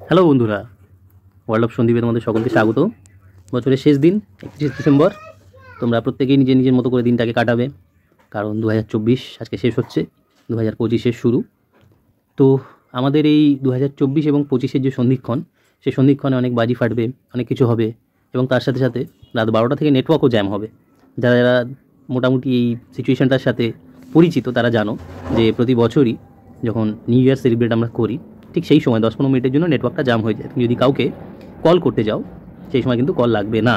Hello বন্ধুরা, world of সন্দীপে তোমাদের সকলকে স্বাগত। বছরের শেষ দিন 31 ডিসেম্বর। তোমরা প্রত্যেকেই নিজের নিজের মতো করে দিনটাকে কাটাবে, কারণ 2024 আজকে শেষ হচ্ছে, 2025-এর শুরু। তো আমাদের এই 2024 এবং 25-এর যে সন্ধিক্ষণ, সেই সন্ধিক্ষণে অনেক বাজি ফাটবে, অনেক কিছু হবে, এবং তার সাথে সাথে রাত 12টা থেকে নেটওয়ার্কও জ্যাম হবে। যারা যারা মোটামুটি এই সিচুয়েশানটার সাথে পরিচিত তারা জানো যে প্রতি বছরই যখন নিউ ইয়ার সেলিব্রেট আমরা করি, ঠিক সেই সময় 10-15 মিনিটের জন্য নেটওয়ার্কটা জাম হয়ে যায়। তুমি যদি কাউকে কল করতে যাও সেই সময় কিন্তু কল লাগবে না।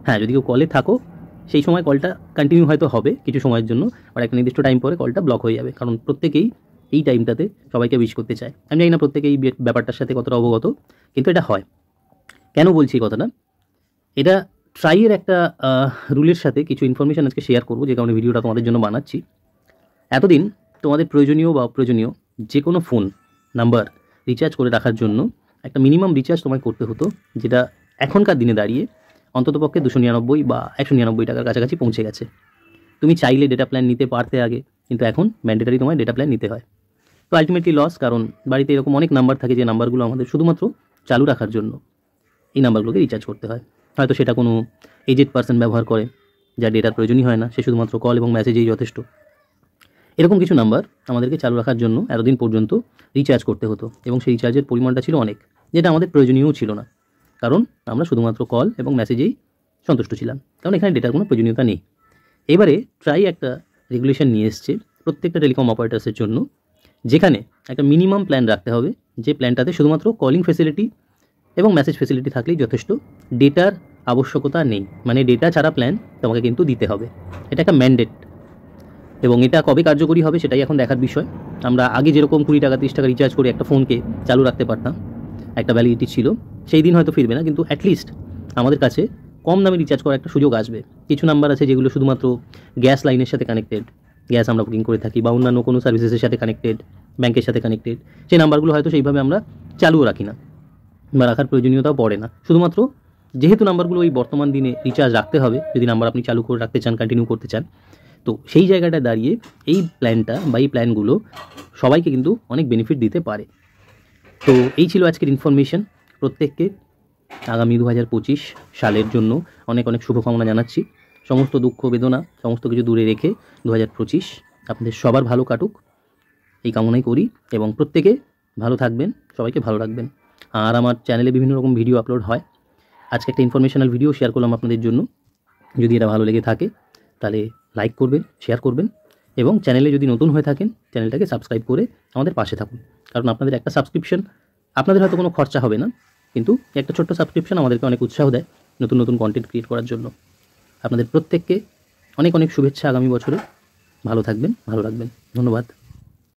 হ্যাঁ, যদি কেউ কলে থাকো সেই সময় কলটা কন্টিনিউ হয়তো হবে কিছু সময়ের জন্য, আর একটা নির্দিষ্ট টাইম পরে কলটা ব্লক হয়ে যাবে, কারণ প্রত্যেকেই এই টাইমটাতে সবাইকে উইশ করতে চায়। আমি জানি না প্রত্যেকে এই ব্যাপারটার সাথে কতটা অবগত, কিন্তু এটা হয়। কেন বলছি এই কথাটা? এটা ট্রাইয়ের একটা রুলের সাথে কিছু ইনফরমেশান আজকে শেয়ার করবো, যে কারণে ভিডিওটা তোমাদের জন্য বানাচ্ছি। এতদিন তোমাদের প্রয়োজনীয় বা অপ্রয়োজনীয় যে কোনো ফোন নাম্বার রিচার্জ করে রাখার জন্য একটা মিনিমাম রিচার্জ তোমায় করতে হতো, যেটা এখনকার দিনে দাঁড়িয়ে অন্ততপক্ষে 299 বা 199 টাকার কাছাকাছি পৌঁছে গেছে। তুমি চাইলে ডেটা প্ল্যান নিতে পারতে আগে, কিন্তু এখন ম্যান্ডেটারি তোমায় ডেটা প্ল্যান নিতে হয়। তো আলটিমেটলি লস, কারণ বাড়িতে এরকম অনেক নাম্বার থাকে যে নাম্বারগুলো আমাদের শুধুমাত্র চালু রাখার জন্য এই নাম্বারগুলোকে রিচার্জ করতে হয়। হয়তো সেটা কোনো এজেড পার্সন ব্যবহার করে, যা ডেটার প্রয়োজনই হয় না, সে শুধুমাত্র কল এবং মেসেজেই যথেষ্ট। এরকম কিছু নাম্বার আমাদেরকে চালু রাখার জন্য এতদিন পর্যন্ত রিচার্জ করতে হতো, এবং সেই রিচার্জের পরিমাণটা ছিল অনেক, যেটা আমাদের প্রয়োজনীয়ও ছিল না, কারণ আমরা শুধুমাত্র কল এবং মেসেজেই সন্তুষ্ট ছিলাম, কারণ এখানে ডেটার কোনো প্রয়োজনীয়তা নেই। এবারে ট্রাই একটা রেগুলেশন নিয়ে এসছে প্রত্যেকটা টেলিকম অপারেটার্সের জন্য, যেখানে একটা মিনিমাম প্ল্যান রাখতে হবে, যে প্ল্যানটাতে শুধুমাত্র কলিং ফেসিলিটি এবং মেসেজ ফেসিলিটি থাকলেই যথেষ্ট, ডেটার আবশ্যকতা নেই। মানে ডেটা ছাড়া প্ল্যান তোমাকে কিন্তু দিতে হবে, এটা একটা ম্যান্ডেট। এবং এটা কবে কার্যকরী হবে সেটাই এখন দেখার বিষয়। আমরা আগে যেরকম 20 টাকা 30 টাকা রিচার্জ করে একটা ফোনকে চালু রাখতে পারতাম, একটা ভ্যালিডিটি ছিল, সেই দিন হয়তো ফিরবে না, কিন্তু অ্যাটলিস্ট আমাদের কাছে কম দামে রিচার্জ করার একটা সুযোগ আসবে। কিছু নাম্বার আছে যেগুলো শুধুমাত্র গ্যাস লাইনের সাথে কানেক্টেড, গ্যাস আমরা বুকিং করে থাকি, বা অন্যান্য কোনো সার্ভিসেসের সাথে কানেক্টেড, ব্যাংকের সাথে কানেক্টেড, সেই নাম্বারগুলো হয়তো সেইভাবে আমরা চালুও রাখি না বা রাখার প্রয়োজনীয়তাও পড়ে না। শুধুমাত্র যেহেতু নাম্বারগুলো এই বর্তমান দিনে রিচার্জ রাখতে হবে, যদি নাম্বার আপনি চালু করে রাখতে চান, কন্টিনিউ করতে চান, তো সেই জায়গাটায় দাঁড়িয়ে এই প্ল্যানটা বা এই প্ল্যানগুলো সবাইকে কিন্তু অনেক বেনিফিট দিতে পারে। তো এই ছিল আজকের ইনফরমেশন। প্রত্যেককে আগামী 2025 সালের জন্য অনেক অনেক শুভকামনা জানাচ্ছি। সমস্ত দুঃখ বেদনা সমস্ত কিছু দূরে রেখে 2025 আপনাদের সবার ভালো কাটুক, এই কামনাই করি, এবং প্রত্যেকে ভালো থাকবেন, সবাইকে ভালো রাখবেন। আর আমার চ্যানেলে বিভিন্ন রকম ভিডিও আপলোড হয়। আজকে একটা ইনফরমেশনাল ভিডিও শেয়ার করলাম আপনাদের জন্য। যদি এটা ভালো লেগে থাকে তাহলে লাইক করবেন, শেয়ার করবেন, এবং চ্যানেলে যদি নতুন হয়ে থাকেন চ্যানেলটাকে সাবস্ক্রাইব করে আমাদের পাশে থাকুন, কারণ আপনাদের একটা সাবস্ক্রিপশন, আপনাদের হয়তো কোনো খরচা হবে না, কিন্তু একটা ছোট্ট সাবস্ক্রিপশন আমাদেরকে অনেক উৎসাহ দেয় নতুন নতুন কন্টেন্ট ক্রিয়েট করার জন্য। আপনাদের প্রত্যেককে অনেক অনেক শুভেচ্ছা আগামী বছরে। ভালো থাকবেন, ভালো রাখবেন। ধন্যবাদ।